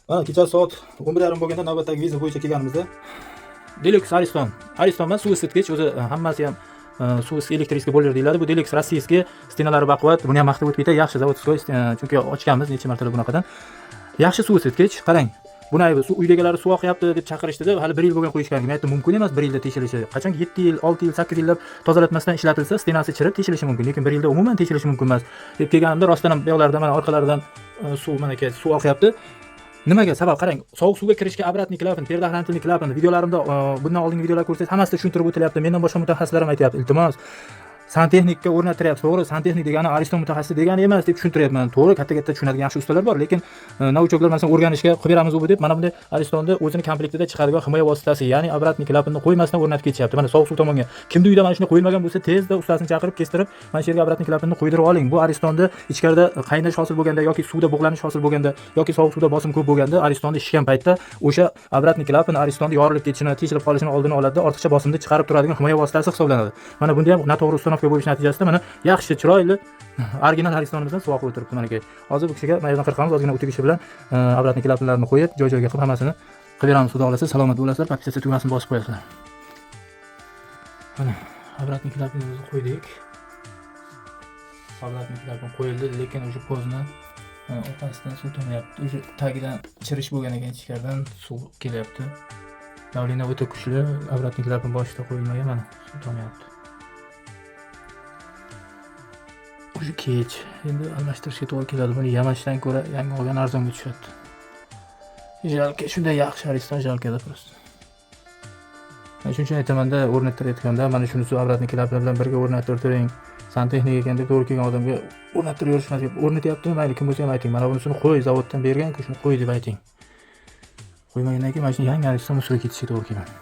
Mana kecha soat 11:30 bo'lganda navbatdagi viza bo'yicha kelganimizda Deluxe Ariston. Ariston emas, suv isitgich, o'zi hammasi ham suv elektriskiy boiler deyiladi. Bu Deluxe rossiyskiy, stenalari baquvvat. Buni ham maqtab o'tib ketay, yaxshi zavodskiy, chunki ochganmiz necha martalar bunaqadan. Yaxshi suv isitgich, qarang. Buni aybi suv uydagilar suv oqyapti deb chaqirishdi-da, hali 1 yil bo'lgan qo'yishgan. Men aytdim, mumkin emas 1 yilda teshilishi. Qachonki 7 yil, 6 yil, 8 yillab tozalatmasdan ishlatilsa, stenasi chirib teshilishi mumkin, lekin 1 yilda umuman teshilishi mumkin emas. Deb kelganimda rostdan ham buyoqlardan mana orqalaridan suv mana aka suv oqyapti. Nimaga sabab qarang, sovuq suvga kirishga обратный klapan, передохранительный klapan videolarimda bundan oldingi videolar ko'rsangiz hammasida tushuntirib o'tilyapti. Mendan boshqa mutaxassislar ham aytayapti. Iltimos, santexnikka o'rnatiryapti. To'g'ri, santexnik degani Ariston mutaxassisi degani emas deb tushuntiryapman. To'g'ri, katta tushunadigan yaxshi ustalar bor, lekin nauchoklar masalan o'rganishga qilib beramiz u deb mana bunday Aristonda o'zini komplektida chiqadigan himoya vositasi, ya'ni обратный klapanni qo'ymasdan o'rnatib ketishyapti. Mana sovuq suv tomonga. Kimda uyda mana shuni qo'yilmagan bo'lsa, tezda ustasini chaqirib, kestirib, mana shu yerga обратный klapanni qo'ydirib oling. Bu Aristonda ichkarida qaynash hosil bo'lganda yoki suvda bug'lanish hosil bo'lganda yoki sovuq suvda bosim ko'p bo'lganda Aristonda ishgan paytda o'sha обратный klapan Aristonda yorilib ketishini, teshilib qolishini oldini oladi, ortiqcha bosimni chiqarib turadigan himoya vositasi hisoblanadi. Mana bunda ham noto'g'ri uстановка bo'lish natijasida mana yaxshi chiroyli original Aristonimizdan suv oqib o'tiribdi mana aka. Hozir bu kishiga mana yerdan qirqamiz, ozgina o'tik ishi bilan обратный klapanlarni qo'yib, joy-joyiga qilib hammasini qilib beramiz. Xudo xolasa salomat bo'lasizlar, podpisatsiya tugmasini bosib qo'yasizlar. Mana обратный klapanimizni qo'ydik. Obratный klapan qo'yildi, lekin o'sha pozni orqasidan suv to'mayapti. O'sha tagidan chirish bo'lgan ekan, ichkaridan suv kelyapti. Davlina o'ta kuchli, obratный klapan boshida qo'yilmagan, mana suv to'mayapti. O'sha kech, endi almashtirishga to'g'ri keladi. Buni yamashdan ko'ra yangi olgan arzonga tushadi. Jalka shunday yaxshi Ariston jalkada prosta. Men shuncha aytaman-da, o'rnattirayotganda mana shunisi obratный klapan bilan birga o'rnattirtiring. Santexnik ekan deb to'g'ri kelgan odamga o'rnattirib yurishmas deb o'rnatyaptimi? Mayli, kim bo'lsa ham ayting. Mana bunisini qo'y, zavoddan bergan-ku, shuni qo'y deb ayting. Qo'ymagandan keyin mana shu yangi Ariston ustiga ketishga to'g'ri keladi.